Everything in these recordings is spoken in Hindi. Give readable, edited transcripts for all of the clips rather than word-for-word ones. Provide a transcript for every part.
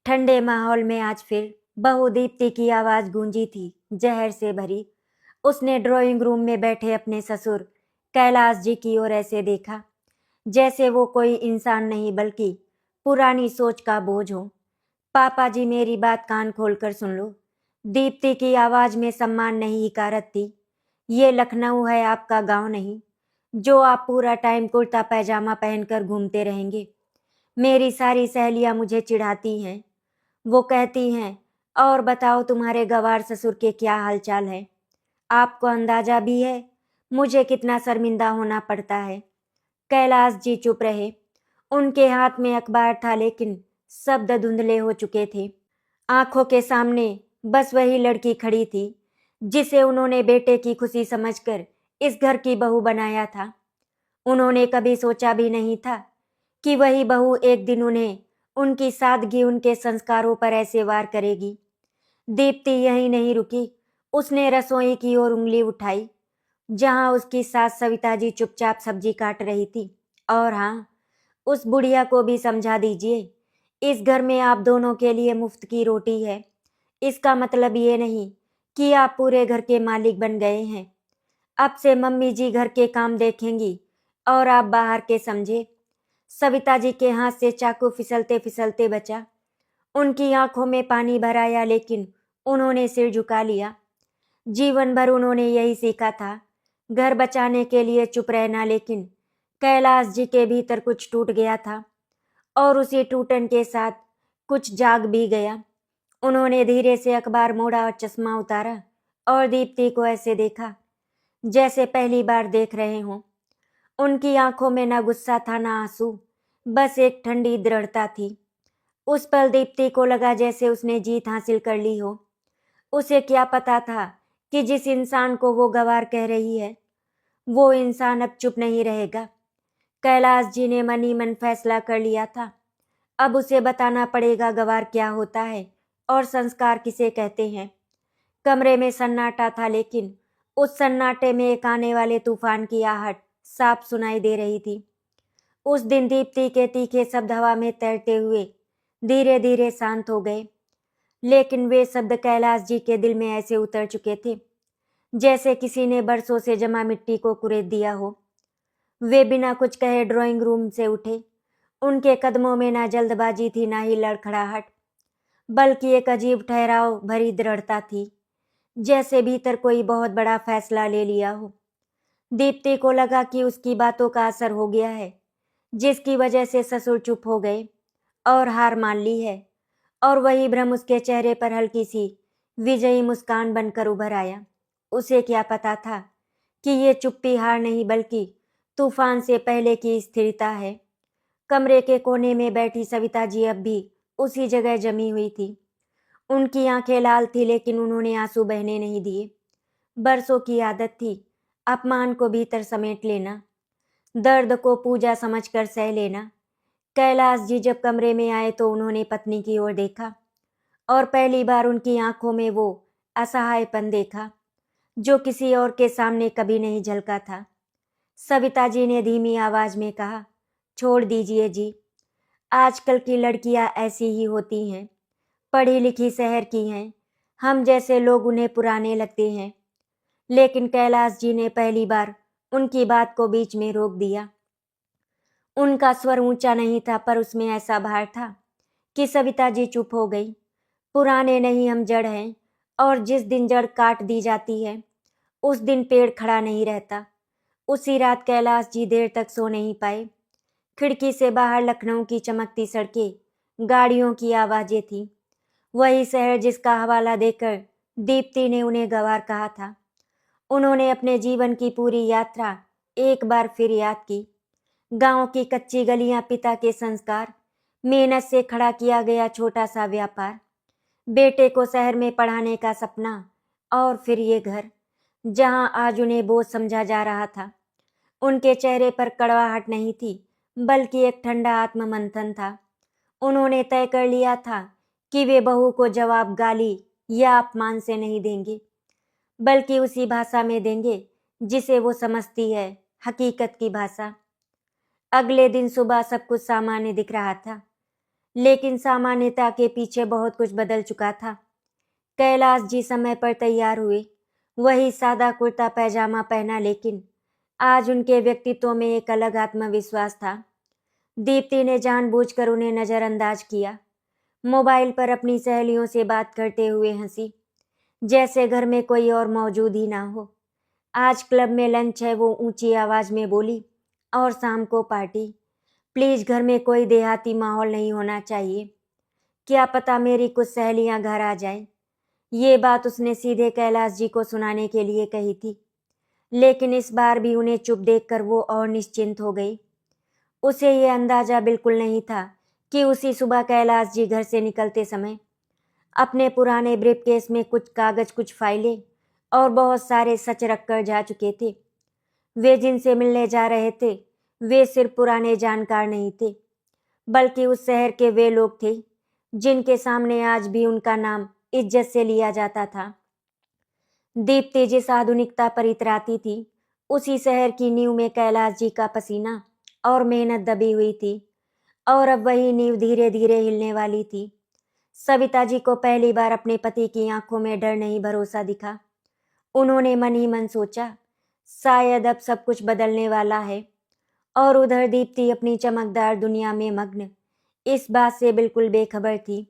ठंडे माहौल में आज फिर बहू दीप्ति की आवाज गूंजी थी, जहर से भरी। उसने ड्राइंग रूम में बैठे अपने ससुर कैलाश जी की ओर ऐसे देखा जैसे वो कोई इंसान नहीं बल्कि पुरानी सोच का बोझ हो। पापा जी, मेरी बात कान खोलकर सुन लो। दीप्ति की आवाज में सम्मान नहीं, हिकारत थी। ये लखनऊ है, आपका गांव नहीं, जो आप पूरा टाइम कुर्ता पैजामा पहनकर घूमते रहेंगे। मेरी सारी सहेलियां मुझे चिढ़ाती हैं। वो कहती हैं, और बताओ तुम्हारे गवार ससुर के क्या हालचाल है। आपको अंदाजा भी है मुझे कितना शर्मिंदा होना पड़ता है। कैलाश जी चुप रहे। उनके हाथ में अखबार था, लेकिन शब्द धुंधले हो चुके थे। आंखों के सामने बस वही लड़की खड़ी थी जिसे उन्होंने बेटे की खुशी समझकर इस घर की बहू बनाया था। उन्होंने कभी सोचा भी नहीं था कि वही बहू एक दिन उन्हें, उनकी सादगी, उनके संस्कारों पर ऐसे वार करेगी। दीप्ति यहीं नहीं रुकी। उसने रसोई की ओर उंगली उठाई, जहां उसकी सास सविता जी चुपचाप सब्जी काट रही थी। और हाँ, उस बुढ़िया को भी समझा दीजिए, इस घर में आप दोनों के लिए मुफ्त की रोटी है। इसका मतलब ये नहीं कि आप पूरे घर के मालिक बन गए हैं। अब से मम्मी जी घर के काम देखेंगी और आप बाहर के समझे। सविता जी के हाथ से चाकू फिसलते फिसलते बचा। उनकी आंखों में पानी भर आया, लेकिन उन्होंने सिर झुका लिया। जीवन भर उन्होंने यही सीखा था, घर बचाने के लिए चुप रहना। लेकिन कैलाश जी के भीतर कुछ टूट गया था, और उसी टूटन के साथ कुछ जाग भी गया। उन्होंने धीरे से अखबार मोड़ा और चश्मा उतारा और दीप्ति को ऐसे देखा जैसे पहली बार देख रहे हों। उनकी आंखों में ना गुस्सा था, ना आंसू, बस एक ठंडी दृढ़ता थी। उस पल दीप्ति को लगा जैसे उसने जीत हासिल कर ली हो। उसे क्या पता था कि जिस इंसान को वो गवार कह रही है, वो इंसान अब चुप नहीं रहेगा। कैलाश जी ने मन ही मन फैसला कर लिया था, अब उसे बताना पड़ेगा गवार क्या होता है और संस्कार किसे कहते हैं। कमरे में सन्नाटा था, लेकिन उस सन्नाटे में एक आने वाले तूफान की आहट साफ सुनाई दे रही थी। उस दिन दीप्ति के तीखे शब्द हवा में तैरते हुए धीरे धीरे शांत हो गए, लेकिन वे शब्द कैलाश जी के दिल में ऐसे उतर चुके थे जैसे किसी ने बरसों से जमा मिट्टी को कुरेद दिया हो। वे बिना कुछ कहे ड्राइंग रूम से उठे। उनके कदमों में ना जल्दबाजी थी, ना ही लड़खड़ाहट, बल्कि एक अजीब ठहराव भरी दृढ़ता थी, जैसे भीतर कोई बहुत बड़ा फैसला ले लिया हो। दीप्ति को लगा कि उसकी बातों का असर हो गया है, जिसकी वजह से ससुर चुप हो गए और हार मान ली है। और वही भ्रम उसके चेहरे पर हल्की सी विजयी मुस्कान बनकर उभर आया। उसे क्या पता था कि ये चुप्पी हार नहीं, बल्कि तूफान से पहले की स्थिरता है। कमरे के कोने में बैठी सविता जी अब भी उसी जगह जमी हुई थी। उनकी आंखें लाल थी, लेकिन उन्होंने आंसू बहने नहीं दिए। बरसों की आदत थी अपमान को भीतर समेट लेना, दर्द को पूजा समझकर सह लेना। कैलाश जी जब कमरे में आए तो उन्होंने पत्नी की ओर देखा, और पहली बार उनकी आंखों में वो असहायपन देखा जो किसी और के सामने कभी नहीं झलका था। सविता जी ने धीमी आवाज में कहा, छोड़ दीजिए जी, आजकल की लड़कियां ऐसी ही होती हैं, पढ़ी लिखी शहर की हैं, हम जैसे लोग उन्हें पुराने लगते हैं। लेकिन कैलाश जी ने पहली बार उनकी बात को बीच में रोक दिया। उनका स्वर ऊंचा नहीं था, पर उसमें ऐसा भार था कि सविता जी चुप हो गई। पुराने नहीं, हम जड़ हैं, और जिस दिन जड़ काट दी जाती है उस दिन पेड़ खड़ा नहीं रहता। उसी रात कैलाश जी देर तक सो नहीं पाए। खिड़की से बाहर लखनऊ की चमकती सड़कें, गाड़ियों की आवाजें थी, वही शहर जिसका हवाला देकर दीप्ति ने उन्हें गंवार कहा था। उन्होंने अपने जीवन की पूरी यात्रा एक बार फिर याद की। गांव की कच्ची गलियां, पिता के संस्कार, मेहनत से खड़ा किया गया छोटा सा व्यापार, बेटे को शहर में पढ़ाने का सपना, और फिर ये घर जहां आज उन्हें बोझ समझा जा रहा था। उनके चेहरे पर कड़वाहट नहीं थी, बल्कि एक ठंडा आत्ममंथन था। उन्होंने तय कर लिया था कि वे बहू को जवाब गाली या अपमान से नहीं देंगे, बल्कि उसी भाषा में देंगे जिसे वो समझती है, हकीकत की भाषा। अगले दिन सुबह सब कुछ सामान्य दिख रहा था, लेकिन सामान्यता के पीछे बहुत कुछ बदल चुका था। कैलाश जी समय पर तैयार हुए, वही सादा कुर्ता पैजामा पहना, लेकिन आज उनके व्यक्तित्व में एक अलग आत्मविश्वास था। दीप्ति ने जानबूझकर उन्हें नजरअंदाज किया। मोबाइल पर अपनी सहेलियों से बात करते हुए हंसी, जैसे घर में कोई और मौजूद ही ना हो। आज क्लब में लंच है, वो ऊंची आवाज में बोली, और शाम को पार्टी। प्लीज घर में कोई देहाती माहौल नहीं होना चाहिए। क्या पता मेरी कुछ सहेलियां घर आ जाएं। ये बात उसने सीधे कैलाश जी को सुनाने के लिए कही थी, लेकिन इस बार भी उन्हें चुप देखकर वो और निश्चिंत हो गई। उसे ये अंदाजा बिल्कुल नहीं था कि उसी सुबह कैलाश जी घर से निकलते समय अपने पुराने ब्रीफकेस में कुछ कागज, कुछ फाइलें और बहुत सारे सच रखकर जा चुके थे। वे जिनसे मिलने जा रहे थे, वे सिर्फ पुराने जानकार नहीं थे, बल्कि उस शहर के वे लोग थे जिनके सामने आज भी उनका नाम इज्जत से लिया जाता था। दीप्ति जिस आधुनिकता पर इतराती थी, उसी शहर की नींव में कैलाश जी का पसीना और मेहनत दबी हुई थी, और अब वही नींव धीरे धीरे हिलने वाली थी। सविता जी को पहली बार अपने पति की आंखों में डर नहीं, भरोसा दिखा। उन्होंने मन ही मन सोचा, शायद अब सब कुछ बदलने वाला है। और उधर दीप्ति अपनी चमकदार दुनिया में मग्न, इस बात से बिल्कुल बेखबर थी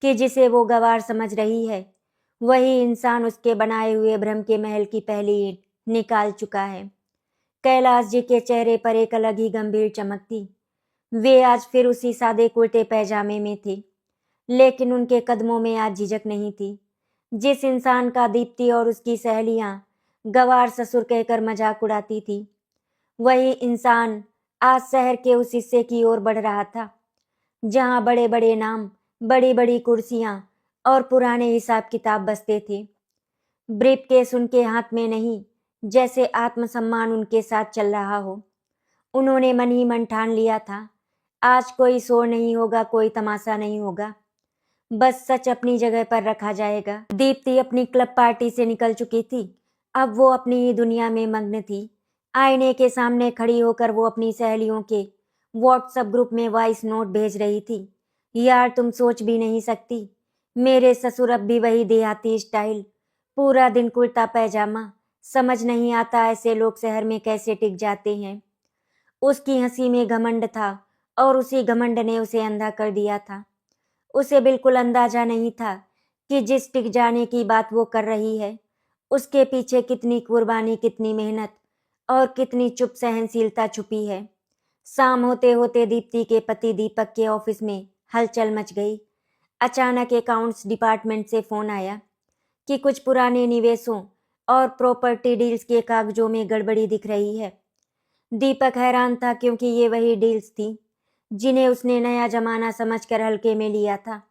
कि जिसे वो गंवार समझ रही है, वही इंसान उसके बनाए हुए भ्रम के महल की पहली ईंट निकाल चुका है। कैलाश जी के चेहरे पर एक अलग ही गंभीर चमक थी। वे आज फिर उसी सादे कुर्ते पैजामे में थे, लेकिन उनके कदमों में आज झिझक नहीं थी। जिस इंसान का दीप्ति और उसकी सहेलियां गंवार ससुर कहकर मजाक उड़ाती थी, वही इंसान आज शहर के उस हिस्से की ओर बढ़ रहा था जहां बड़े बड़े नाम, बड़ी बड़ी कुर्सियां और पुराने हिसाब किताब बसते थे। ब्रीफकेस उनके हाथ में नहीं, जैसे आत्मसम्मान उनके साथ चल रहा हो। उन्होंने मन ही मन ठान लिया था, आज कोई शोर नहीं होगा, कोई तमाशा नहीं होगा, बस सच अपनी जगह पर रखा जाएगा। दीप्ति अपनी क्लब पार्टी से निकल चुकी थी। अब वो अपनी ही दुनिया में मग्न थी। आईने के सामने खड़ी होकर वो अपनी सहेलियों के व्हाट्सएप ग्रुप में वॉइस नोट भेज रही थी। यार, तुम सोच भी नहीं सकती, मेरे ससुर अब भी वही देहाती स्टाइल, पूरा दिन कुर्ता पैजामा। समझ नहीं आता ऐसे लोग शहर में कैसे टिक जाते हैं। उसकी हंसी में घमंड था, और उसी घमंड ने उसे अंधा कर दिया था। उसे बिल्कुल अंदाजा नहीं था कि जिस टिक जाने की बात वो कर रही है, उसके पीछे कितनी कुर्बानी, कितनी मेहनत और कितनी चुप सहनशीलता छुपी है। शाम होते होते दीप्ति के पति दीपक के ऑफिस में हलचल मच गई। अचानक अकाउंट्स डिपार्टमेंट से फोन आया कि कुछ पुराने निवेशों और प्रॉपर्टी डील्स के कागजों में गड़बड़ी दिख रही है। दीपक हैरान था, क्योंकि ये वही डील्स थी जिन्हें उसने नया जमाना समझकर हल्के में लिया था।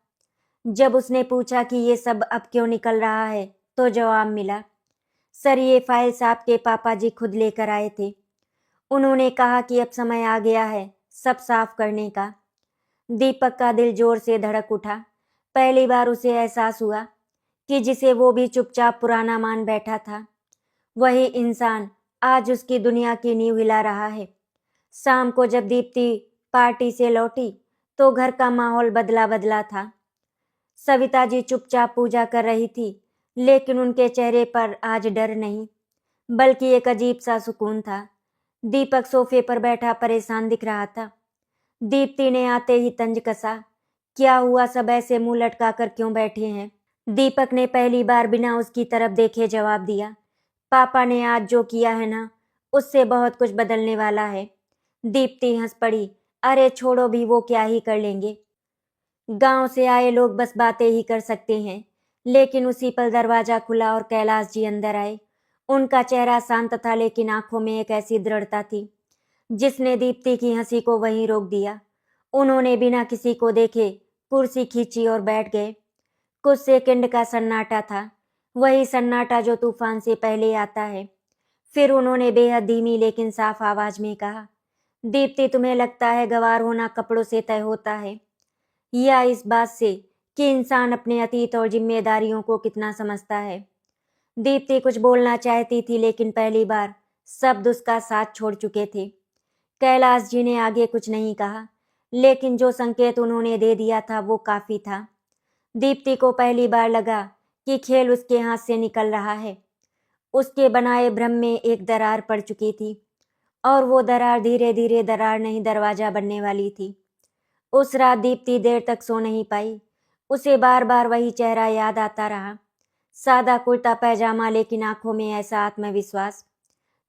जब उसने पूछा कि ये सब अब क्यों निकल रहा है, तो जवाब मिला, सर ये फाइल्स आपके पापा जी खुद लेकर आए थे। उन्होंने कहा कि अब समय आ गया है सब साफ करने का। दीपक का दिल जोर से धड़क उठा। पहली बार उसे एहसास हुआ कि जिसे वो भी चुपचाप पुराना मान बैठा था, वही इंसान आज उसकी दुनिया की नींव हिला रहा है। शाम को जब दीप्ति पार्टी से लौटी, तो घर का माहौल बदला बदला था। सविता जी चुपचाप पूजा कर रही थी, लेकिन उनके चेहरे पर आज डर नहीं, बल्कि एक अजीब सा सुकून था। दीपक सोफे पर बैठा परेशान दिख रहा था। दीप्ति ने आते ही तंज कसा, क्या हुआ, सब ऐसे मुंह लटका कर क्यों बैठे हैं? दीपक ने पहली बार बिना उसकी तरफ देखे जवाब दिया, पापा ने आज जो किया है ना, उससे बहुत कुछ बदलने वाला है। दीप्ति हंस पड़ी, अरे छोड़ो भी, वो क्या ही कर लेंगे, गांव से आए लोग बस बातें ही कर सकते हैं। लेकिन उसी पल दरवाजा खुला और कैलाश जी अंदर आए। उनका चेहरा शांत था, लेकिन आंखों में एक ऐसी दृढ़ता थी जिसने दीप्ति की हंसी को वहीं रोक दिया। उन्होंने बिना किसी को देखे कुर्सी खींची और बैठ गए। कुछ सेकंड का सन्नाटा था, वही सन्नाटा जो तूफान से पहले आता है। फिर उन्होंने बेहद धीमी लेकिन साफ आवाज में कहा, दीप्ति, तुम्हें लगता है गंवार होना कपड़ों से तय होता है, या इस बात से कि इंसान अपने अतीत और जिम्मेदारियों को कितना समझता है? दीप्ति कुछ बोलना चाहती थी, लेकिन पहली बार शब्द उसका साथ छोड़ चुके थे। कैलाश जी ने आगे कुछ नहीं कहा, लेकिन जो संकेत उन्होंने दे दिया था वो काफी था। दीप्ति को पहली बार लगा कि खेल उसके हाथ से निकल रहा है। उसके बनाए भ्रम में एक दरार पड़ चुकी थी और वो दरार धीरे धीरे दरार नहीं दरवाजा बनने वाली थी। उस रात दीप्ति देर तक सो नहीं पाई। उसे बार बार वही चेहरा याद आता रहा, सादा कुर्ता पैजामा लेकिन आंखों में ऐसा आत्मविश्वास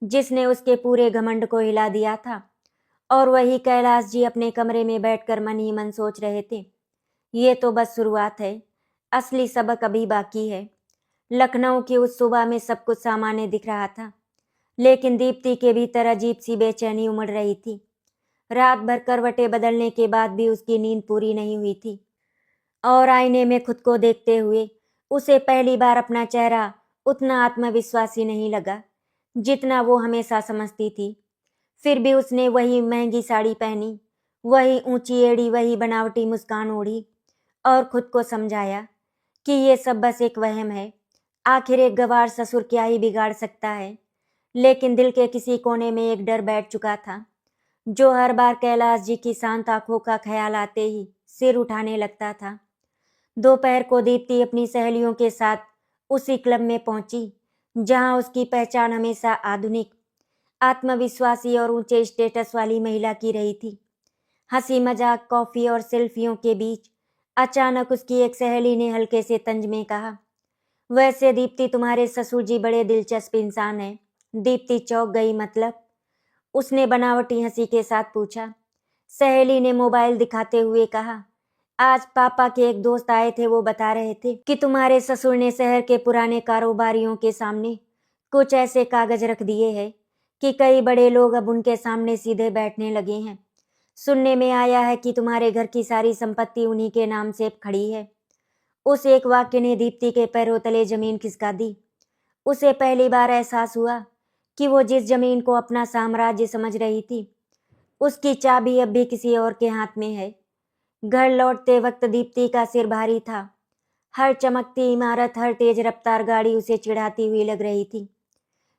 जिसने उसके पूरे घमंड को हिला दिया था। और वही कैलाश जी अपने कमरे में बैठकर मन ही मन सोच रहे थे, ये तो बस शुरुआत है, असली सबक अभी बाकी है। लखनऊ की उस सुबह में सब कुछ सामान्य दिख रहा था, लेकिन दीप्ति के भीतर अजीब सी बेचैनी उमड़ रही थी। रात भर करवटें बदलने के बाद भी उसकी नींद पूरी नहीं हुई थी और आईने में खुद को देखते हुए उसे पहली बार अपना चेहरा उतना आत्मविश्वासी नहीं लगा जितना वो हमेशा समझती थी। फिर भी उसने वही महंगी साड़ी पहनी, वही ऊंची एड़ी, वही बनावटी मुस्कान ओढ़ी और खुद को समझाया कि ये सब बस एक वहम है। आखिर एक गवार ससुर क्या ही बिगाड़ सकता है। लेकिन दिल के किसी कोने में एक डर बैठ चुका था जो हर बार कैलाश जी की शांत आंखों का ख्याल आते ही सिर उठाने लगता था। दोपहर को दीप्ति अपनी सहेलियों के साथ उसी क्लब में पहुंची जहां उसकी पहचान हमेशा आधुनिक, आत्मविश्वासी और ऊंचे स्टेटस वाली महिला की रही थी। हंसी मजाक, कॉफी और सेल्फियों के बीच अचानक उसकी एक सहेली ने हल्के से तंज में कहा, वैसे दीप्ति तुम्हारे ससुर जी बड़े दिलचस्प इंसान हैं। दीप्ति चौंक गई। मतलब? उसने बनावटी हंसी के साथ पूछा। सहेली ने मोबाइल दिखाते हुए कहा, आज पापा के एक दोस्त आए थे, वो बता रहे थे कि तुम्हारे ससुर ने शहर के पुराने कारोबारियों के सामने कुछ ऐसे कागज रख दिए हैं कि कई बड़े लोग अब उनके सामने सीधे बैठने लगे हैं। सुनने में आया है कि तुम्हारे घर की सारी संपत्ति उन्हीं के नाम से खड़ी है। उस एक वाक्य ने दीप्ति के पैरों तले जमीन खिसका दी। उसे पहली बार एहसास हुआ कि वो जिस जमीन को अपना साम्राज्य समझ रही थी उसकी चाबी अब भी किसी और के हाथ में है। घर लौटते वक्त दीप्ति का सिर भारी था। हर चमकती इमारत, हर तेज रफ्तार गाड़ी उसे चिढ़ाती हुई लग रही थी।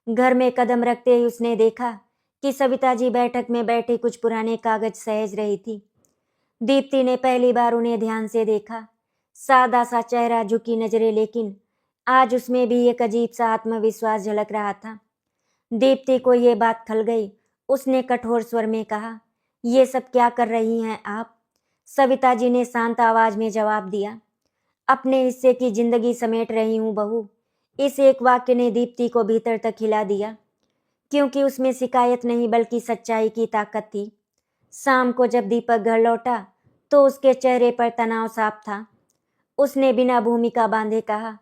घर में कदम रखते ही उसने देखा कि सविता जी बैठक में बैठे कुछ पुराने कागज सहेज रही थी। दीप्ति ने पहली बार उन्हें ध्यान से देखा। सादा सा चेहरा, झुकी नजरें, लेकिन आज उसमें भी एक अजीब सा आत्मविश्वास झलक रहा था। दीप्ति को ये बात खल गई। उसने कठोर स्वर में कहा, ये सब क्या कर रही हैं आप? सविता जी ने शांत आवाज में जवाब दिया, अपने हिस्से की जिंदगी समेट रही हूँ बहू। इस एक वाक्य ने दीप्ति को भीतर तक हिला दिया, क्योंकि उसमें शिकायत नहीं बल्कि सच्चाई की ताकत थी। शाम को जब दीपक घर लौटा तो उसके चेहरे पर तनाव साफ था। उसने बिना भूमिका बांधे कहा,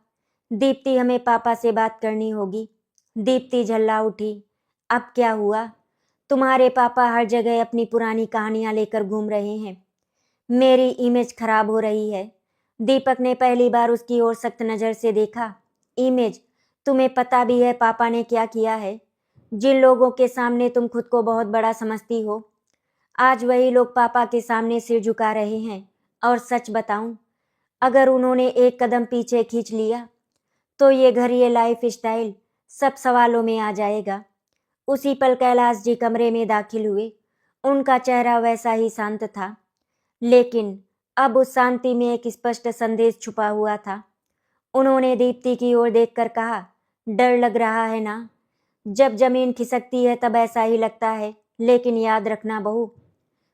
दीप्ति हमें पापा से बात करनी होगी। दीप्ति झल्ला उठी। अब क्या हुआ? तुम्हारे पापा हर जगह अपनी पुरानी कहानियां लेकर घूम रहे हैं। मेरी इमेज खराब हो रही है। दीपक ने पहली बार उसकी ओर सख्त नजर से देखा। इमेज? तुम्हें पता भी है पापा ने क्या किया है? जिन लोगों के सामने तुम खुद को बहुत बड़ा समझती हो, आज वही लोग पापा के सामने सिर झुका रहे हैं। और सच बताऊं, अगर उन्होंने एक कदम पीछे खींच लिया तो ये घर, ये लाइफ स्टाइल सब सवालों में आ जाएगा। उसी पल कैलाश जी कमरे में दाखिल हुए। उनका चेहरा वैसा ही शांत था, लेकिन अब उस शांति में एक स्पष्ट संदेश छुपा हुआ था। उन्होंने दीप्ति की ओर देखकर कहा, डर लग रहा है ना? जब जमीन खिसकती है तब ऐसा ही लगता है, लेकिन याद रखना बहू,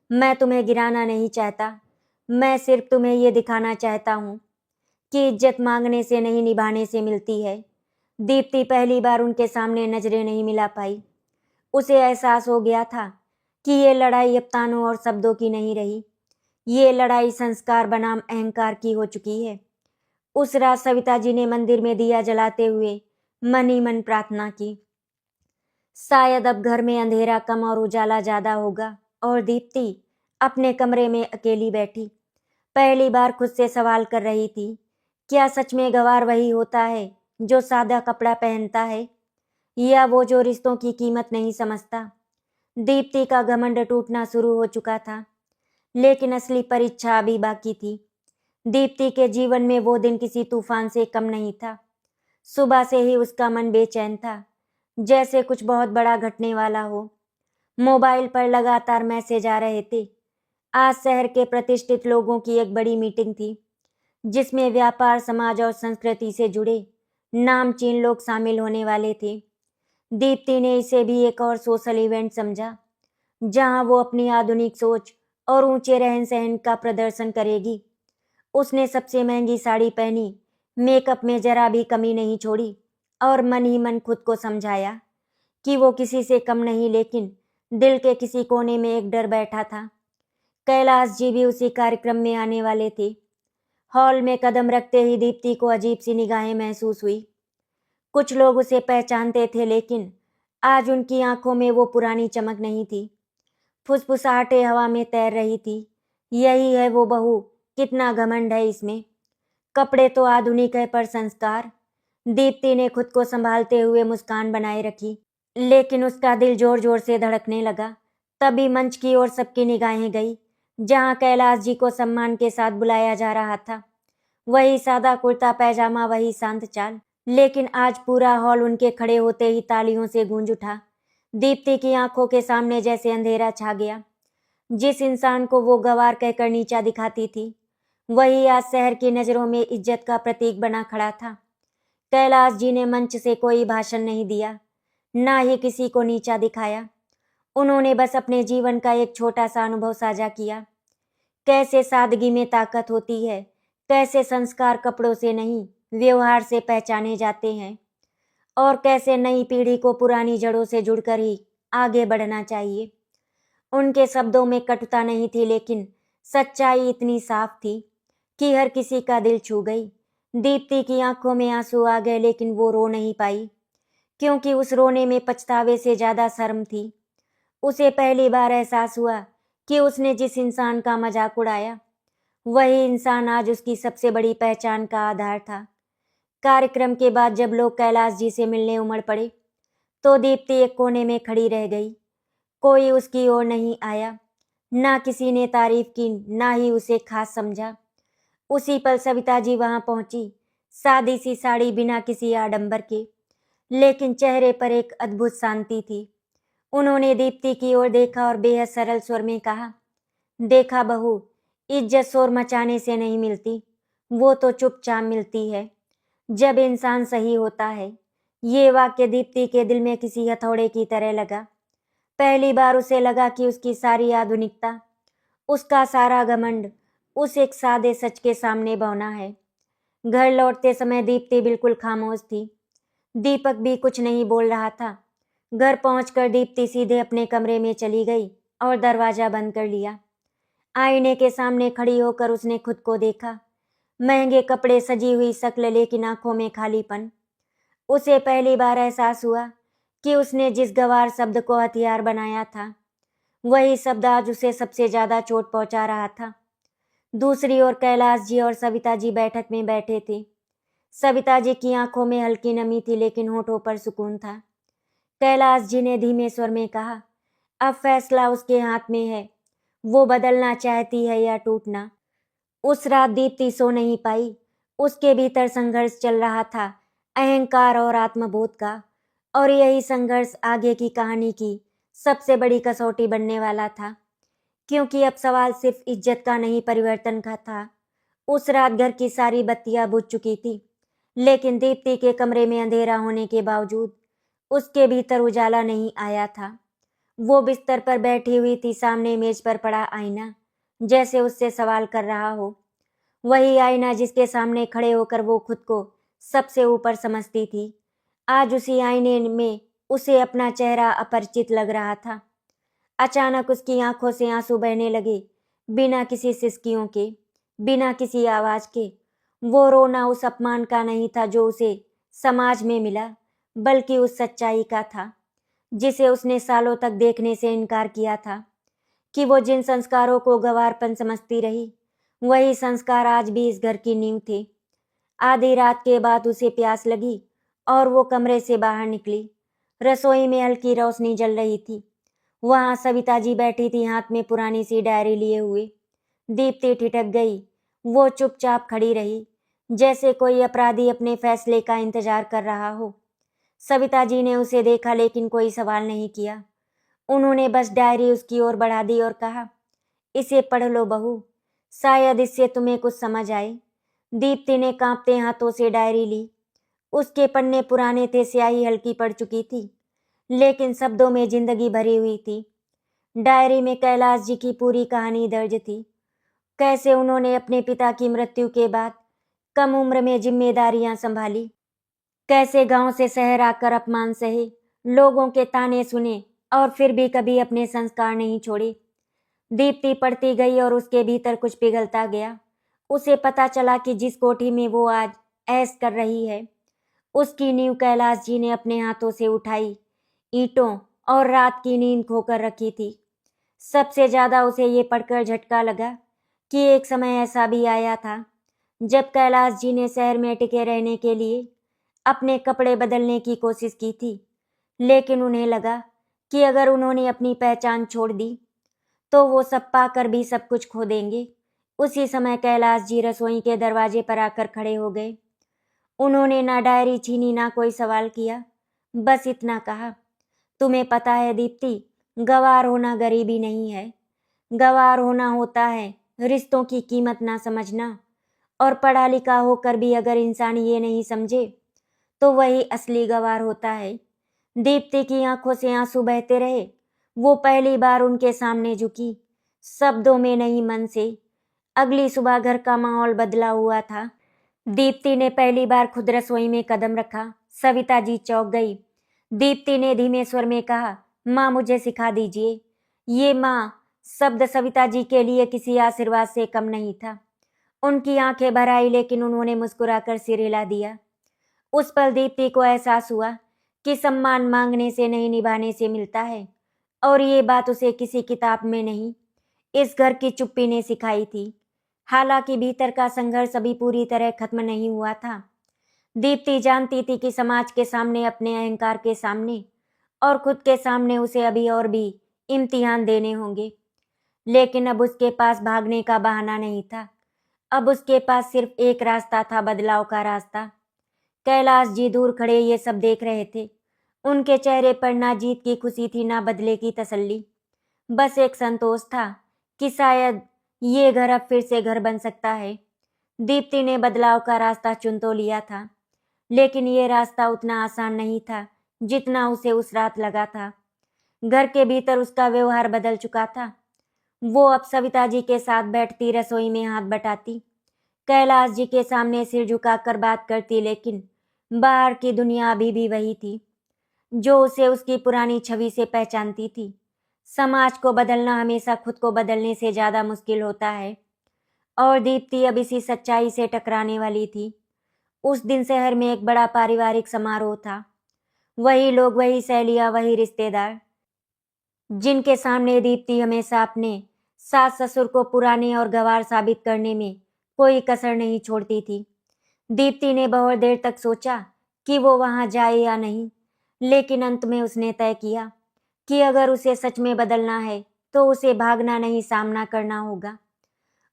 मैं तुम्हें गिराना नहीं चाहता। मैं सिर्फ तुम्हें ये दिखाना चाहता हूँ कि इज्जत मांगने से नहीं, निभाने से मिलती है। दीप्ति पहली बार उनके सामने नजरें नहीं मिला पाई। उसे एहसास हो गया था कि ये लड़ाई अब तानों और शब्दों की नहीं रही, ये लड़ाई संस्कार बनाम अहंकार की हो चुकी है। उस रात सविता जी ने मंदिर में दिया जलाते हुए मन ही मन प्रार्थना की, शायद अब घर में अंधेरा कम और उजाला ज्यादा होगा। और दीप्ति अपने कमरे में अकेली बैठी पहली बार खुद से सवाल कर रही थी, क्या सच में गंवार वही होता है जो सादा कपड़ा पहनता है, या वो जो रिश्तों की कीमत नहीं समझता? दीप्ति का घमंड टूटना शुरू हो चुका था, लेकिन असली परीक्षा अभी बाकी थी। दीप्ति के जीवन में वो दिन किसी तूफान से कम नहीं था। सुबह से ही उसका मन बेचैन था, जैसे कुछ बहुत बड़ा घटने वाला हो। मोबाइल पर लगातार मैसेज आ रहे थे। आज शहर के प्रतिष्ठित लोगों की एक बड़ी मीटिंग थी, जिसमें व्यापार, समाज और संस्कृति से जुड़े नामचीन लोग शामिल होने वाले थे। दीप्ति ने इसे भी एक और सोशल इवेंट समझा, जहां वो अपनी आधुनिक सोच और ऊंचे रहन सहन का प्रदर्शन करेगी। उसने सबसे महंगी साड़ी पहनी, मेकअप में जरा भी कमी नहीं छोड़ी और मन ही मन खुद को समझाया कि वो किसी से कम नहीं, लेकिन दिल के किसी कोने में एक डर बैठा था। कैलाश जी भी उसी कार्यक्रम में आने वाले थे। हॉल में कदम रखते ही दीप्ति को अजीब सी निगाहें महसूस हुई। कुछ लोग उसे पहचानते थे, लेकिन आज उनकी आंखों में वो पुरानी चमक नहीं थी। फुसफुसाहटें हवा में तैर रही थी। यही है वो बहू, कितना घमंड है इसमें। कपड़े तो आधुनिक है, पर संस्कार। दीप्ति ने खुद को संभालते हुए मुस्कान बनाए रखी, लेकिन उसका दिल जोर जोर से धड़कने लगा। तभी मंच की ओर सबकी निगाहें गई, जहां कैलाश जी को सम्मान के साथ बुलाया जा रहा था। वही सादा कुर्ता पैजामा, वही शांत चाल, लेकिन आज पूरा हॉल उनके खड़े होते ही तालियों से गूंज उठा। दीप्ति की आंखों के सामने जैसे अंधेरा छा गया। जिस इंसान को वो गंवार कहकर नीचा दिखाती थी, वही आज शहर की नजरों में इज्जत का प्रतीक बना खड़ा था। कैलाश जी ने मंच से कोई भाषण नहीं दिया, ना ही किसी को नीचा दिखाया। उन्होंने बस अपने जीवन का एक छोटा सा अनुभव साझा किया। कैसे सादगी में ताकत होती है, कैसे संस्कार कपड़ों से नहीं, व्यवहार से पहचाने जाते हैं, और कैसे नई पीढ़ी को पुरानी जड़ों से जुड़कर ही आगे बढ़ना चाहिए। उनके शब्दों में कटुता नहीं थी, लेकिन सच्चाई इतनी साफ थी कि हर किसी का दिल छू गई। दीप्ति की आंखों में आंसू आ गए, लेकिन वो रो नहीं पाई, क्योंकि उस रोने में पछतावे से ज्यादा शर्म थी। उसे पहली बार एहसास हुआ कि उसने जिस इंसान का मजाक उड़ाया, वही इंसान आज उसकी सबसे बड़ी पहचान का आधार था। कार्यक्रम के बाद जब लोग कैलाश जी से मिलने उमड़ पड़े, तो दीप्ति एक कोने में खड़ी रह गई। कोई उसकी ओर नहीं आया, ना किसी ने तारीफ की, ना ही उसे खास समझा। उसी पल सविता जी वहां पहुंची, सादी सी साड़ी, बिना किसी आडंबर के, लेकिन चेहरे पर एक अद्भुत शांति थी। उन्होंने दीप्ति की ओर देखा और बेहद सरल स्वर में कहा, देखा बहू, इज्जत शोर मचाने से नहीं मिलती, वो तो चुपचाप मिलती है जब इंसान सही होता है। ये वाक्य दीप्ति के दिल में किसी हथौड़े की तरह लगा। पहली बार उसे लगा कि उसकी सारी आधुनिकता, उसका सारा घमंड उस एक सादे सच के सामने बौना है। घर लौटते समय दीप्ति बिल्कुल खामोश थी। दीपक भी कुछ नहीं बोल रहा था। घर पहुंचकर दीप्ति सीधे अपने कमरे में चली गई और दरवाजा बंद कर लिया। आईने के सामने खड़ी होकर उसने खुद को देखा। महंगे कपड़े, सजी हुई शक्ल, लेकिन आंखों में खालीपन। उसे पहली बार एहसास हुआ कि उसने जिस गंवार शब्द को हथियार बनाया था, वही शब्द आज उसे सबसे ज्यादा चोट पहुंचा रहा था। दूसरी ओर कैलाश जी और सविता जी बैठक में बैठे थे। सविता जी की आंखों में हल्की नमी थी, लेकिन होठों पर सुकून था। कैलाश जी ने धीमे स्वर में कहा, अब फैसला उसके हाथ में है, वो बदलना चाहती है या टूटना। उस रात दीप्ति सो नहीं पाई। उसके भीतर संघर्ष चल रहा था, अहंकार और आत्मबोध का, और यही संघर्ष आगे की कहानी की सबसे बड़ी कसौटी बनने वाला था, क्योंकि अब सवाल सिर्फ इज्जत का नहीं, परिवर्तन का था। उस रात घर की सारी बत्तियां बुझ चुकी थी, लेकिन दीप्ति के कमरे में अंधेरा होने के बावजूद उसके भीतर उजाला नहीं आया था। वो बिस्तर पर बैठी हुई थी, सामने मेज पर पड़ा आईना जैसे उससे सवाल कर रहा हो। वही आईना जिसके सामने खड़े होकर वो खुद को सबसे ऊपर समझती थी। आज उसी आईने में उसे अपना चेहरा अपरिचित लग रहा था। अचानक उसकी आंखों से आंसू बहने लगे, बिना किसी सिसकियों के, बिना किसी आवाज के। वो रोना उस अपमान का नहीं था जो उसे समाज में मिला, बल्कि उस सच्चाई का था जिसे उसने सालों तक देखने से इनकार किया था, कि वो जिन संस्कारों को गंवारपन समझती रही, वही संस्कार आज भी इस घर की नींव थे। आधी रात के बाद उसे प्यास लगी और वो कमरे से बाहर निकली। रसोई में हल्की रोशनी जल रही थी। वहां सविता जी बैठी थी, हाथ में पुरानी सी डायरी लिए हुए। दीप्ति ठिठक गई। वो चुपचाप खड़ी रही, जैसे कोई अपराधी अपने फैसले का इंतजार कर रहा हो। सविता जी ने उसे देखा, लेकिन कोई सवाल नहीं किया। उन्होंने बस डायरी उसकी ओर बढ़ा दी और कहा, इसे पढ़ लो बहू, शायद इससे तुम्हें कुछ समझ आए। दीप्ति ने कांपते हाथों से डायरी ली। उसके पन्ने पुराने थे, स्याही हल्की पड़ चुकी थी, लेकिन शब्दों में जिंदगी भरी हुई थी। डायरी में कैलाश जी की पूरी कहानी दर्ज थी। कैसे उन्होंने अपने पिता की मृत्यु के बाद कम उम्र में जिम्मेदारियां संभाली, कैसे गांव से शहर आकर अपमान सहे, लोगों के ताने सुने और फिर भी कभी अपने संस्कार नहीं छोड़े। दीप्ति पढ़ती गई और उसके भीतर कुछ पिघलता गया। उसे पता चला कि जिस कोठी में वो आज ऐश कर रही है, उसकी नींव कैलाश जी ने अपने हाथों से उठाई ईंटों और रात की नींद खोकर रखी थी। सबसे ज्यादा उसे ये पढ़कर झटका लगा कि एक समय ऐसा भी आया था जब कैलाश जी ने शहर में टिके रहने के लिए अपने कपड़े बदलने की कोशिश की थी, लेकिन उन्हें लगा कि अगर उन्होंने अपनी पहचान छोड़ दी तो वो सब पाकर भी सब कुछ खो देंगे। उसी समय कैलाश जी रसोई के दरवाजे पर आकर खड़े हो गए। उन्होंने ना डायरी छीनी, ना कोई सवाल किया, बस इतना कहा, तुम्हें पता है दीप्ति, गंवार होना गरीबी नहीं है। गंवार होना होता है रिश्तों की कीमत ना समझना। और पढ़ा लिखा होकर भी अगर इंसान ये नहीं समझे तो वही असली गंवार होता है। दीप्ति की आंखों से आंसू बहते रहे। वो पहली बार उनके सामने झुकी, शब्दों में नहीं मन से। अगली सुबह घर का माहौल बदला हुआ था। दीप्ति ने पहली बार खुद रसोई में कदम रखा। सविता जी चौंक गई। दीप्ति ने धीमे स्वर में कहा, माँ मुझे सिखा दीजिए। ये माँ शब्द सविता जी के लिए किसी आशीर्वाद से कम नहीं था। उनकी आंखें भर आई, लेकिन उन्होंने मुस्कुराकर सिर हिला दिया। उस पल दीप्ति को एहसास हुआ कि सम्मान मांगने से नहीं, निभाने से मिलता है। और ये बात उसे किसी किताब में नहीं, इस घर की चुप्पी ने सिखाई थी। हालांकि भीतर का संघर्ष अभी पूरी तरह खत्म नहीं हुआ था। दीप्ति जानती थी कि समाज के सामने, अपने अहंकार के सामने और खुद के सामने उसे अभी और भी इम्तिहान देने होंगे। लेकिन अब उसके पास भागने का बहाना नहीं था। अब उसके पास सिर्फ एक रास्ता था, बदलाव का रास्ता। कैलाश जी दूर खड़े ये सब देख रहे थे। उनके चेहरे पर ना जीत की खुशी थी, ना बदले की तसल्ली। बस एक संतोष था कि शायद ये घर अब फिर से घर बन सकता है। दीप्ति ने बदलाव का रास्ता चुन तो लिया था, लेकिन ये रास्ता उतना आसान नहीं था जितना उसे उस रात लगा था। घर के भीतर उसका व्यवहार बदल चुका था। वो अब सविता जी के साथ बैठती, रसोई में हाथ बटाती, कैलाश जी के सामने सिर झुकाकर बात करती, लेकिन बाहर की दुनिया अभी भी वही थी जो उसे उसकी पुरानी छवि से पहचानती थी। समाज को बदलना हमेशा खुद को बदलने से ज्यादा मुश्किल होता है, और दीप्ति अब इसी सच्चाई से टकराने वाली थी। उस दिन शहर में एक बड़ा पारिवारिक समारोह था। वही लोग, वही सहेलियां, वही रिश्तेदार जिनके सामने दीप्ति हमेशा अपने सास ससुर को पुराने और गंवार साबित करने में कोई कसर नहीं छोड़ती थी। दीप्ति ने बहुत देर तक सोचा कि वो वहां जाए या नहीं, लेकिन अंत में उसने तय किया कि अगर उसे सच में बदलना है तो उसे भागना नहीं, सामना करना होगा।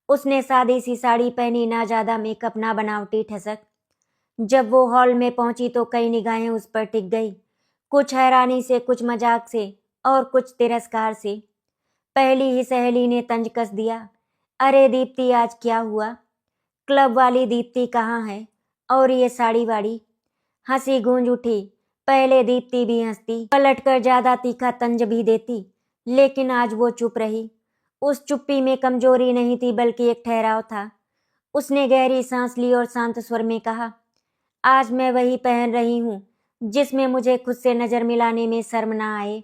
उसने सादी सी साड़ी पहनी, ना ज्यादा मेकअप, ना बनावटी ठसक। जब वो हॉल में पहुंची तो कई निगाहें उस पर टिक गई, कुछ हैरानी से, कुछ मजाक से और कुछ तिरस्कार से। पहली ही सहेली ने तंज कस दिया, अरे दीप्ति आज क्या हुआ? क्लब वाली दीप्ति कहाँ है? और ये साड़ी वाड़ी? हंसी गूंज उठी। पहले दीप्ति भी हंसती, पलटकर ज्यादा तीखा तंज भी देती, लेकिन आज वो चुप रही। उस चुप्पी में कमजोरी नहीं थी, बल्कि एक ठहराव था। उसने गहरी सांस ली और शांत स्वर में कहा, आज मैं वही पहन रही हूँ जिसमें मुझे खुद से नजर मिलाने में शर्म ना आए।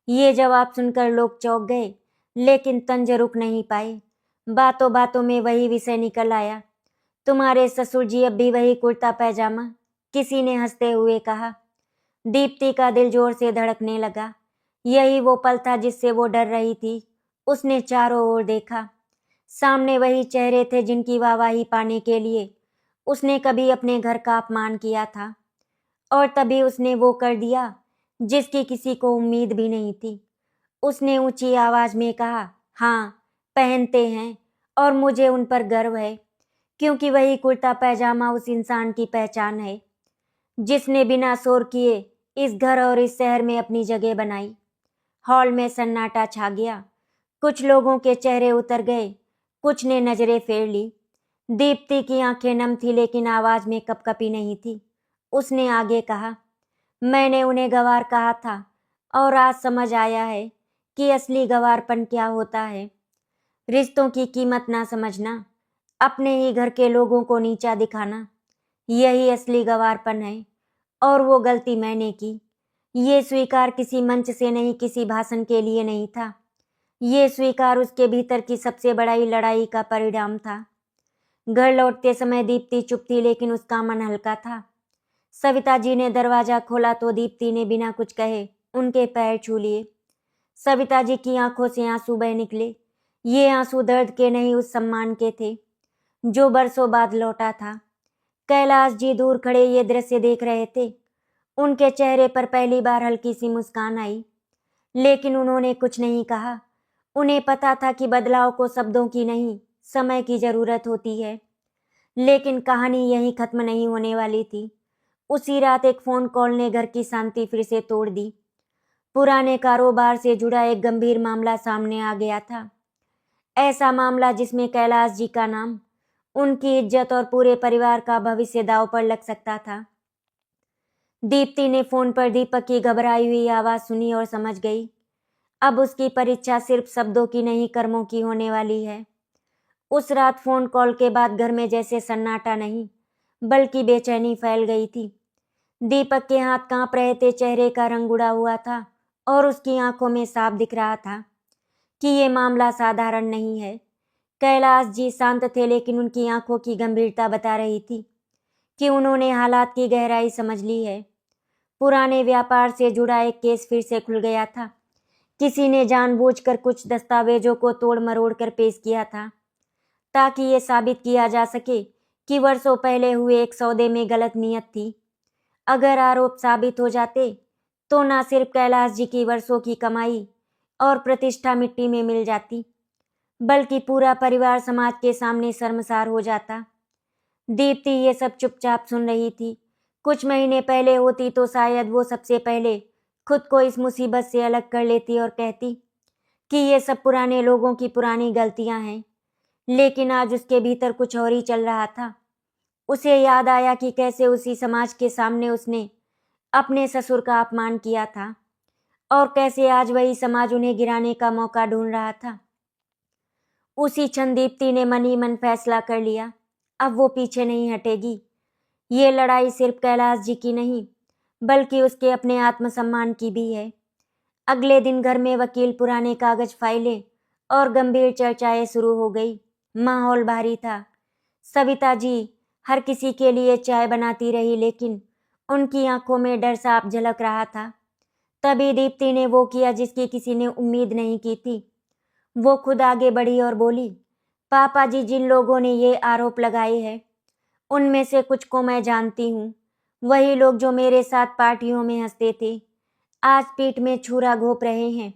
ये जवाब सुनकर लोग चौंक गए, लेकिन तंज रुक नहीं पाए। बातों बातों में वही विषय निकल आया, तुम्हारे ससुर जी अब भी वही कुर्ता पैजामा? किसी ने हंसते हुए कहा। दीप्ति का दिल जोर से धड़कने लगा। यही वो पल था जिससे वो डर रही थी। उसने चारों ओर देखा। सामने वही चेहरे थे जिनकी वाहवाही पाने के लिए उसने कभी अपने घर का अपमान किया था, और तभी उसने वो कर दिया जिसकी किसी को उम्मीद भी नहीं थी। उसने ऊंची आवाज में कहा, हाँ पहनते हैं, और मुझे उन पर गर्व है, क्योंकि वही कुर्ता पैजामा उस इंसान की पहचान है जिसने बिना शोर किए इस घर और इस शहर में अपनी जगह बनाई। हॉल में सन्नाटा छा गया। कुछ लोगों के चेहरे उतर गए, कुछ ने नजरें फेर ली। दीप्ति की आंखें नम थी लेकिन आवाज में कपकपी नहीं थी। उसने आगे कहा, मैंने उन्हें गंवार कहा था और आज समझ आया है कि असली गंवारपन क्या होता है। रिश्तों की कीमत ना समझना, अपने ही घर के लोगों को नीचा दिखाना, यही असली गंवारपन है। और वो गलती मैंने की। ये स्वीकार किसी मंच से नहीं, किसी भाषण के लिए नहीं था। ये स्वीकार उसके भीतर की सबसे बड़ी लड़ाई का परिणाम था। घर लौटते समय दीप्ति चुप थी लेकिन उसका मन हल्का था। सविता जी ने दरवाजा खोला तो दीप्ति ने बिना कुछ कहे उनके पैर छू लिए। सविता जी की आंखों से आंसू बह निकले। ये आंसू दर्द के नहीं, उस सम्मान के थे जो बरसों बाद लौटा था। कैलाश जी दूर खड़े ये दृश्य देख रहे थे। उनके चेहरे पर पहली बार हल्की सी मुस्कान आई, लेकिन उन्होंने कुछ नहीं कहा। उन्हें पता था कि बदलाव को शब्दों की नहीं, समय की जरूरत होती है। लेकिन कहानी यहीं खत्म नहीं होने वाली थी। उसी रात एक फोन कॉल ने घर की शांति फिर से तोड़ दी। पुराने कारोबार से जुड़ा एक गंभीर मामला सामने आ गया था। ऐसा मामला जिसमें कैलाश जी का नाम, उनकी इज्जत और पूरे परिवार का भविष्य दांव पर लग सकता था। दीप्ति ने फोन पर दीपक की घबराई हुई आवाज सुनी और समझ गई, अब उसकी परीक्षा सिर्फ शब्दों की नहीं, कर्मों की होने वाली है। उस रात फोन कॉल के बाद घर में जैसे सन्नाटा नहीं, बल्कि बेचैनी फैल गई थी। दीपक के हाथ कांप रहे थे, चेहरे का रंग उड़ा हुआ था और उसकी आंखों में साफ दिख रहा था कि ये मामला साधारण नहीं है। कैलाश जी शांत थे लेकिन उनकी आंखों की गंभीरता बता रही थी कि उन्होंने हालात की गहराई समझ ली है। पुराने व्यापार से जुड़ा एक केस फिर से खुल गया था। किसी ने जानबूझकर कुछ दस्तावेजों को तोड़ मरोड़ कर पेश किया था ताकि ये साबित किया जा सके कि वर्षों पहले हुए एक सौदे में गलत नीयत थी। अगर आरोप साबित हो जाते तो न सिर्फ कैलाश जी की वर्षों की कमाई और प्रतिष्ठा मिट्टी में मिल जाती, बल्कि पूरा परिवार समाज के सामने शर्मसार हो जाता। दीप्ति ये सब चुपचाप सुन रही थी। कुछ महीने पहले होती तो शायद वो सबसे पहले खुद को इस मुसीबत से अलग कर लेती और कहती कि ये सब पुराने लोगों की पुरानी गलतियां हैं। लेकिन आज उसके भीतर कुछ और ही चल रहा था। उसे याद आया कि कैसे उसी समाज के सामने उसने अपने ससुर का अपमान किया था और कैसे आज वही समाज उन्हें गिराने का मौका ढूंढ रहा था। उसी क्षण दीप्ति ने मन ही मन फैसला कर लिया, अब वो पीछे नहीं हटेगी। ये लड़ाई सिर्फ कैलाश जी की नहीं, बल्कि उसके अपने आत्मसम्मान की भी है। अगले दिन घर में वकील, पुराने कागज, फाइलें और गंभीर चर्चाएं शुरू हो गई। माहौल भारी था। सविता जी हर किसी के लिए चाय बनाती रही लेकिन उनकी आंखों में डर साफ झलक रहा था। तभी दीप्ति ने वो किया जिसकी किसी ने उम्मीद नहीं की थी। वो खुद आगे बढ़ी और बोली, पापा जी, जिन लोगों ने ये आरोप लगाए हैं उनमें से कुछ को मैं जानती हूँ। वही लोग जो मेरे साथ पार्टियों में हंसते थे आज पीठ में छुरा घोंप रहे हैं।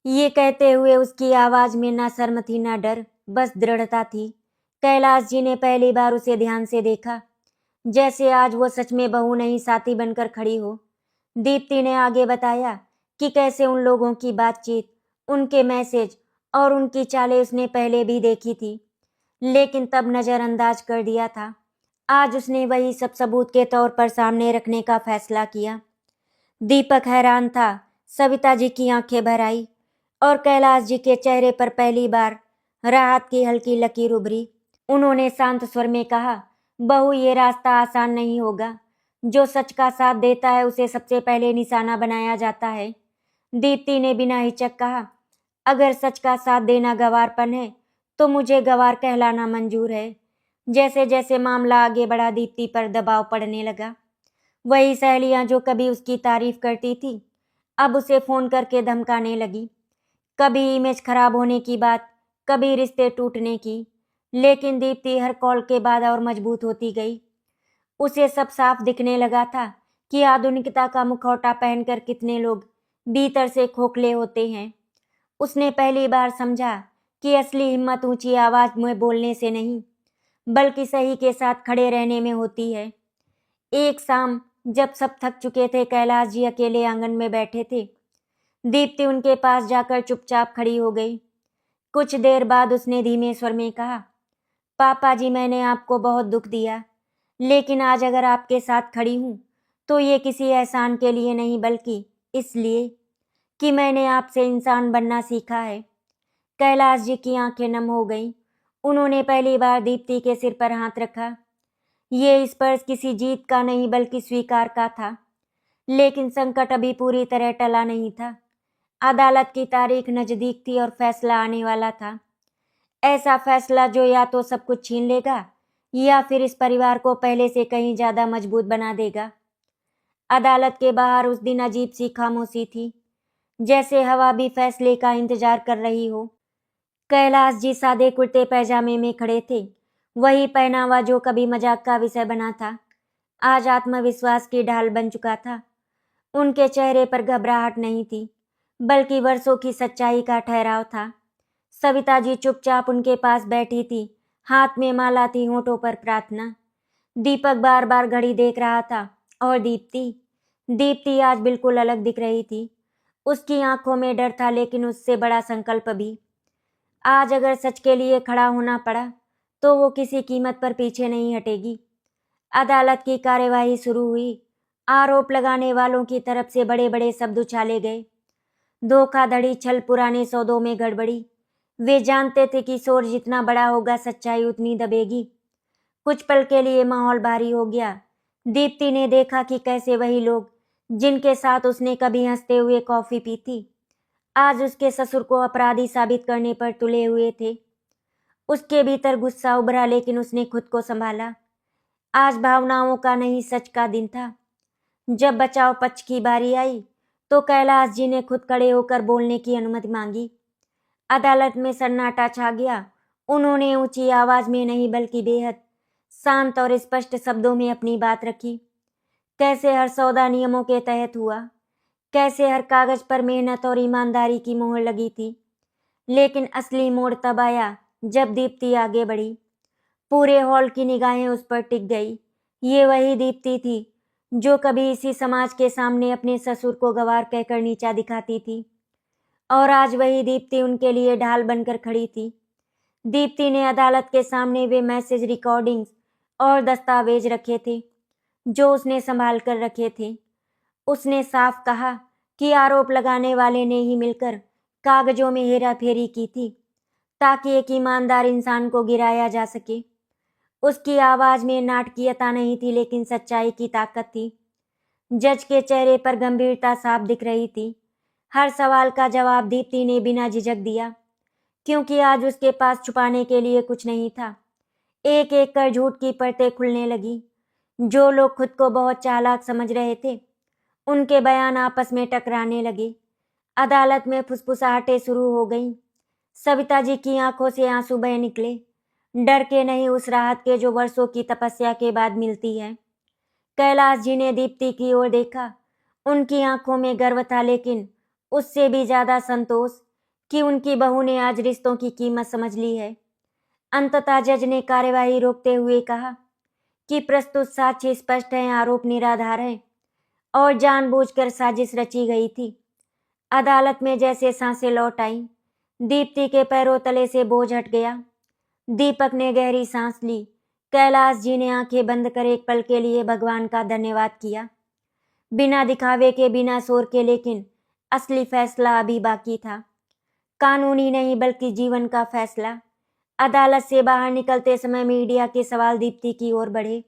ये कहते हुए उसकी आवाज में ना शर्म थी ना डर, बस दृढ़ता थी। कैलाश जी ने पहली बार उसे ध्यान से देखा, जैसे आज वो सच में बहू नहीं साथी बनकर खड़ी हो। दीप्ति ने आगे बताया कि कैसे उन लोगों की बातचीत, उनके मैसेज और उनकी चालें उसने पहले भी देखी थी लेकिन तब नजरअंदाज कर दिया था। आज उसने वही सब सबूत के तौर पर सामने रखने का फैसला किया। दीपक हैरान था। सविता जी की आंखें भर आई और कैलाश जी के चेहरे पर पहली बार राहत की हल्की लकीर उभरी। उन्होंने शांत स्वर में कहा, बहू, ये रास्ता आसान नहीं होगा। जो सच का साथ देता है उसे सबसे पहले निशाना बनाया जाता है। दीप्ति ने बिना हिचक कहा, अगर सच का साथ देना गंवारपन है तो मुझे गंवार कहलाना मंजूर है। जैसे जैसे मामला आगे बढ़ा दीप्ति पर दबाव पड़ने लगा। वही सहेलियां जो कभी उसकी तारीफ करती थी अब उसे फोन करके धमकाने लगी। कभी इमेज खराब होने की बात, कभी रिश्ते टूटने की। लेकिन दीप्ति हर कॉल के बाद और मजबूत होती गई। उसे सब साफ दिखने लगा था कि आधुनिकता का मुखौटा पहनकर कितने लोग भीतर से खोखले होते हैं। उसने पहली बार समझा कि असली हिम्मत ऊंची आवाज में बोलने से नहीं, बल्कि सही के साथ खड़े रहने में होती है। एक शाम जब सब थक चुके थे, कैलाश जी अकेले आंगन में बैठे थे। दीप्ति उनके पास जाकर चुपचाप खड़ी हो गई। कुछ देर बाद उसने धीमे स्वर में कहा, पापा जी, मैंने आपको बहुत दुख दिया, लेकिन आज अगर आपके साथ खड़ी हूं तो ये किसी एहसान के लिए नहीं, बल्कि इसलिए कि मैंने आपसे इंसान बनना सीखा है। कैलाश जी की आंखें नम हो गईं। उन्होंने पहली बार दीप्ति के सिर पर हाथ रखा। ये स्पर्श किसी जीत का नहीं बल्कि स्वीकार का था। लेकिन संकट अभी पूरी तरह टला नहीं था। अदालत की तारीख नजदीक थी और फैसला आने वाला था। ऐसा फैसला जो या तो सब कुछ छीन लेगा या फिर इस परिवार को पहले से कहीं ज्यादा मजबूत बना देगा। अदालत के बाहर उस दिन अजीब सी खामोशी थी, जैसे हवा भी फैसले का इंतजार कर रही हो। कैलाश जी सादे कुर्ते पैजामे में खड़े थे, वही पहनावा जो कभी मजाक का विषय बना था, आज आत्मविश्वास की ढाल बन चुका था। उनके चेहरे पर घबराहट नहीं थी, बल्कि वर्षों की सच्चाई का ठहराव था। सविता जी चुपचाप उनके पास बैठी थी, हाथ में माला थी, होठों पर प्रार्थना। दीपक बार बार घड़ी देख रहा था और दीप्ति आज बिल्कुल अलग दिख रही थी। उसकी आंखों में डर था, लेकिन उससे बड़ा संकल्प भी। आज अगर सच के लिए खड़ा होना पड़ा तो वो किसी कीमत पर पीछे नहीं हटेगी। अदालत की कार्यवाही शुरू हुई। आरोप लगाने वालों की तरफ से बड़े बड़े शब्द उछाले गए। धोखाधड़ी, छल, पुराने सौदों में गड़बड़ी। वे जानते थे कि शोर जितना बड़ा होगा सच्चाई उतनी दबेगी। कुछ पल के लिए माहौल भारी हो गया। दीप्ति ने देखा कि कैसे वही लोग जिनके साथ उसने कभी हंसते हुए कॉफी पी थी, आज उसके ससुर को अपराधी साबित करने पर तुले हुए थे। उसके भीतर गुस्सा उभरा, लेकिन उसने खुद को संभाला। आज भावनाओं का नहीं, सच का दिन था। जब बचाव पक्ष की बारी आई तो कैलाश जी ने खुद खड़े होकर बोलने की अनुमति मांगी। अदालत में सन्नाटा छा गया। उन्होंने ऊंची आवाज में नहीं बल्कि बेहद शांत और स्पष्ट शब्दों में अपनी बात रखी। कैसे हर सौदा नियमों के तहत हुआ, कैसे हर कागज पर मेहनत और ईमानदारी की मोहर लगी थी। लेकिन असली मोड़ तब आया जब दीप्ति आगे बढ़ी। पूरे हॉल की निगाहें उस पर टिक गई। ये वही दीप्ति थी जो कभी इसी समाज के सामने अपने ससुर को गंवार कहकर नीचा दिखाती थी, और आज वही दीप्ति उनके लिए ढाल बनकर खड़ी थी। दीप्ति ने अदालत के सामने वे मैसेज रिकॉर्डिंग्स और दस्तावेज रखे थे जो उसने संभाल कर रखे थे। उसने साफ कहा कि आरोप लगाने वाले ने ही मिलकर कागजों में हेराफेरी की थी ताकि एक ईमानदार इंसान को गिराया जा सके। उसकी आवाज में नाटकीयता नहीं थी, लेकिन सच्चाई की ताकत थी। जज के चेहरे पर गंभीरता साफ दिख रही थी। हर सवाल का जवाब दीप्ति ने बिना झिझक दिया, क्योंकि आज उसके पास छुपाने के लिए कुछ नहीं था। एक एक कर झूठ की परतें खुलने लगी। जो लोग खुद को बहुत चालाक समझ रहे थे, उनके बयान आपस में टकराने लगे। अदालत में फुसफुसाहटें शुरू हो गईं। सविता जी की आंखों से आंसू बह निकले, डर के नहीं, उस राहत के जो वर्षों की तपस्या के बाद मिलती है। कैलाश जी ने दीप्ति की ओर देखा। उनकी आंखों में गर्व था, लेकिन उससे भी ज्यादा संतोष कि उनकी बहू ने आज रिश्तों की कीमत समझ ली है। अंततः जज ने कार्यवाही रोकते हुए कहा कि प्रस्तुत साक्ष्य स्पष्ट है, आरोप निराधार है और जानबूझकर साजिश रची गई थी। अदालत में जैसे सांसें लौट आईं, दीप्ति के पैरों तले से बोझ हट गया। दीपक ने गहरी सांस ली। कैलाश जी ने आंखें बंद कर एक पल के लिए भगवान का धन्यवाद किया। बिना दिखावे के, बिना शोर के, लेकिन असली फैसला अभी बाकी था। कानूनी नहीं बल्कि जीवन का फैसला। अदालत से बाहर निकलते समय मीडिया के सवाल दीप्ति की ओर बढ़े।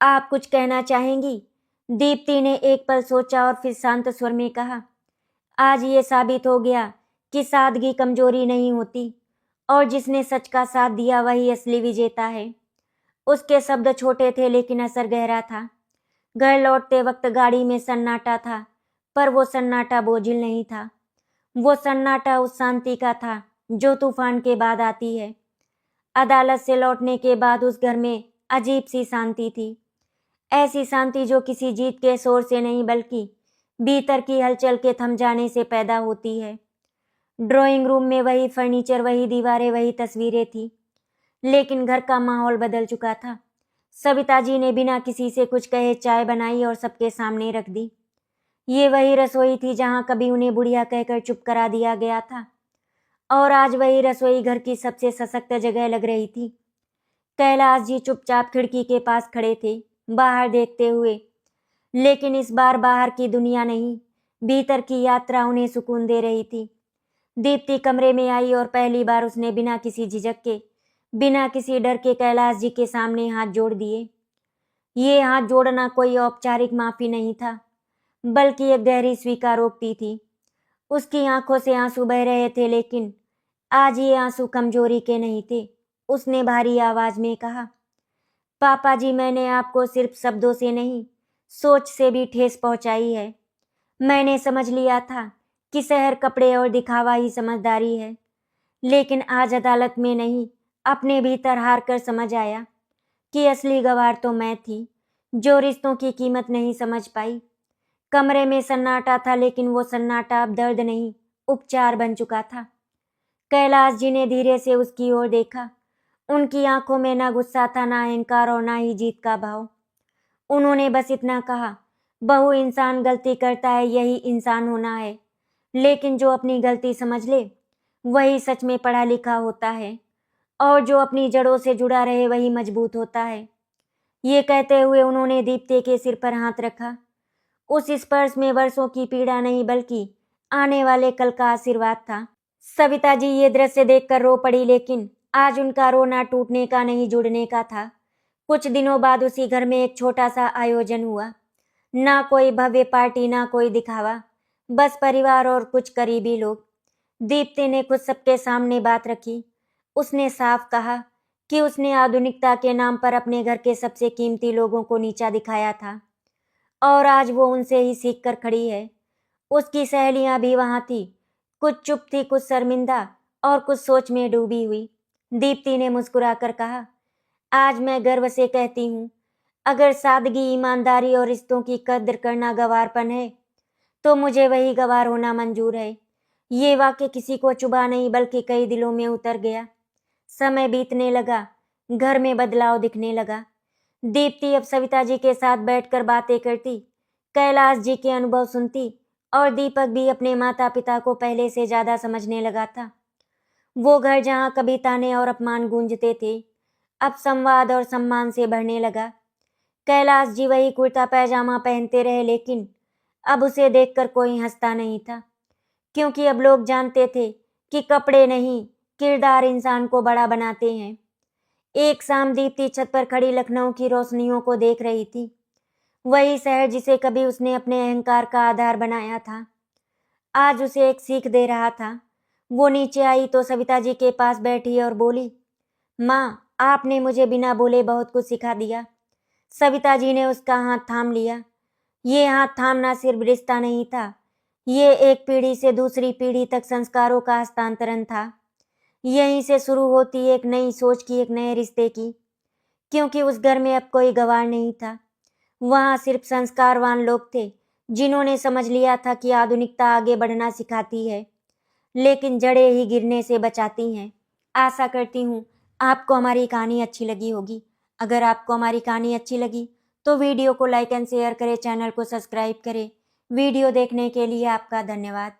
आप कुछ कहना चाहेंगी? दीप्ति ने एक पल सोचा और फिर शांत स्वर में कहा, आज ये साबित हो गया कि सादगी कमजोरी नहीं होती, और जिसने सच का साथ दिया वही असली विजेता है। उसके शब्द छोटे थे, लेकिन असर गहरा था। घर लौटते वक्त गाड़ी में सन्नाटा था, पर वो सन्नाटा बोझिल नहीं था। वो सन्नाटा उस शांति का था जो तूफान के बाद आती है। अदालत से लौटने के बाद उस घर में अजीब सी शांति थी। ऐसी शांति जो किसी जीत के शोर से नहीं बल्कि भीतर की हलचल के थम जाने से पैदा होती है। ड्राइंग रूम में वही फर्नीचर, वही दीवारें, वही तस्वीरें थी, लेकिन घर का माहौल बदल चुका था। सविता जी ने बिना किसी से कुछ कहे चाय बनाई और सबके सामने रख दी। ये वही रसोई थी जहां कभी उन्हें बुढ़िया कहकर चुप करा दिया गया था, और आज वही रसोई घर की सबसे सशक्त जगह लग रही थी। कैलाश जी चुपचाप खिड़की के पास खड़े थे, बाहर देखते हुए। लेकिन इस बार बाहर की दुनिया नहीं, भीतर की यात्रा उन्हें सुकून दे रही थी। दीप्ति कमरे में आई और पहली बार उसने बिना किसी झिझक के, बिना किसी डर के कैलाश जी के सामने हाथ जोड़ दिए। ये हाथ जोड़ना कोई औपचारिक माफी नहीं था, बल्कि एक गहरी स्वीकारोक्ति थी। उसकी आंखों से आंसू बह रहे थे, लेकिन आज ये आंसू कमजोरी के नहीं थे। उसने भारी आवाज में कहा, पापा जी, मैंने आपको सिर्फ शब्दों से नहीं, सोच से भी ठेस पहुंचाई है। मैंने समझ लिया था कि शहर, कपड़े और दिखावा ही समझदारी है, लेकिन आज अदालत में नहीं, अपने भीतर हार कर समझ आया कि असली गवार तो मैं थी, जो रिश्तों की कीमत नहीं समझ पाई। कमरे में सन्नाटा था, लेकिन वो सन्नाटा अब दर्द नहीं, उपचार बन चुका था। कैलाश जी ने धीरे से उसकी ओर देखा। उनकी आंखों में ना गुस्सा था, ना अहंकार और ना ही जीत का भाव। उन्होंने बस इतना कहा, बहु इंसान गलती करता है, यही इंसान होना है। लेकिन जो अपनी गलती समझ ले, वही सच में पढ़ा लिखा होता है, और जो अपनी जड़ों से जुड़ा रहे वही मजबूत होता है। ये कहते हुए उन्होंने दीप्ति के सिर पर हाथ रखा। उस स्पर्श में वर्षों की पीड़ा नहीं, बल्कि आने वाले कल का आशीर्वाद था। सविता जी ये दृश्य देखकर रो पड़ी, लेकिन आज उनका रोना टूटने का नहीं, जुड़ने का था। कुछ दिनों बाद उसी घर में एक छोटा सा आयोजन हुआ। ना कोई भव्य पार्टी, ना कोई दिखावा, बस परिवार और कुछ करीबी लोग। दीप्ति ने खुद सबके सामने बात रखी। उसने साफ कहा कि उसने आधुनिकता के नाम पर अपने घर के सबसे कीमती लोगों को नीचा दिखाया था, और आज वो उनसे ही सीख कर खड़ी है। उसकी सहेलियां भी वहां थी, कुछ चुप थी, कुछ शर्मिंदा और कुछ सोच में डूबी हुई। दीप्ति ने मुस्कुराकर कहा, आज मैं गर्व से कहती हूँ, अगर सादगी, ईमानदारी और रिश्तों की कद्र करना गंवारपन है, तो मुझे वही गंवार होना मंजूर है। ये वाक्य किसी को चुभा नहीं, बल्कि कई दिलों में उतर गया। समय बीतने लगा, घर में बदलाव दिखने लगा। दीप्ति अब सविता जी के साथ बैठकर बातें करती, कैलाश जी के अनुभव सुनती, और दीपक भी अपने माता पिता को पहले से ज्यादा समझने लगा था। वो घर जहाँ कभी ताने और अपमान गूंजते थे, अब संवाद और सम्मान से भरने लगा। कैलाश जी वही कुर्ता पैजामा पहनते रहे, लेकिन अब उसे देखकर कोई हंसता नहीं था, क्योंकि अब लोग जानते थे कि कपड़े नहीं, किरदार इंसान को बड़ा बनाते हैं। एक शाम दीप्ति छत पर खड़ी लखनऊ की रोशनियों को देख रही थी। वही शहर जिसे कभी उसने अपने अहंकार का आधार बनाया था, आज उसे एक सीख दे रहा था। वो नीचे आई तो सविता जी के पास बैठी और बोली, माँ, आपने मुझे बिना बोले बहुत कुछ सिखा दिया। सविता जी ने उसका हाथ थाम लिया। ये हाथ थामना सिर्फ रिश्ता नहीं था, ये एक पीढ़ी से दूसरी पीढ़ी तक संस्कारों का हस्तांतरण था। यहीं से शुरू होती एक नई सोच की, एक नए रिश्ते की। क्योंकि उस घर में अब कोई गवार नहीं था, वहां सिर्फ संस्कारवान लोग थे, जिन्होंने समझ लिया था कि आधुनिकता आगे बढ़ना सिखाती है, लेकिन जड़ें ही गिरने से बचाती हैं। आशा करती हूँ आपको हमारी कहानी अच्छी लगी होगी। अगर आपको हमारी कहानी अच्छी लगी तो वीडियो को लाइक एंड शेयर करें, चैनल को सब्सक्राइब करें। वीडियो देखने के लिए आपका धन्यवाद।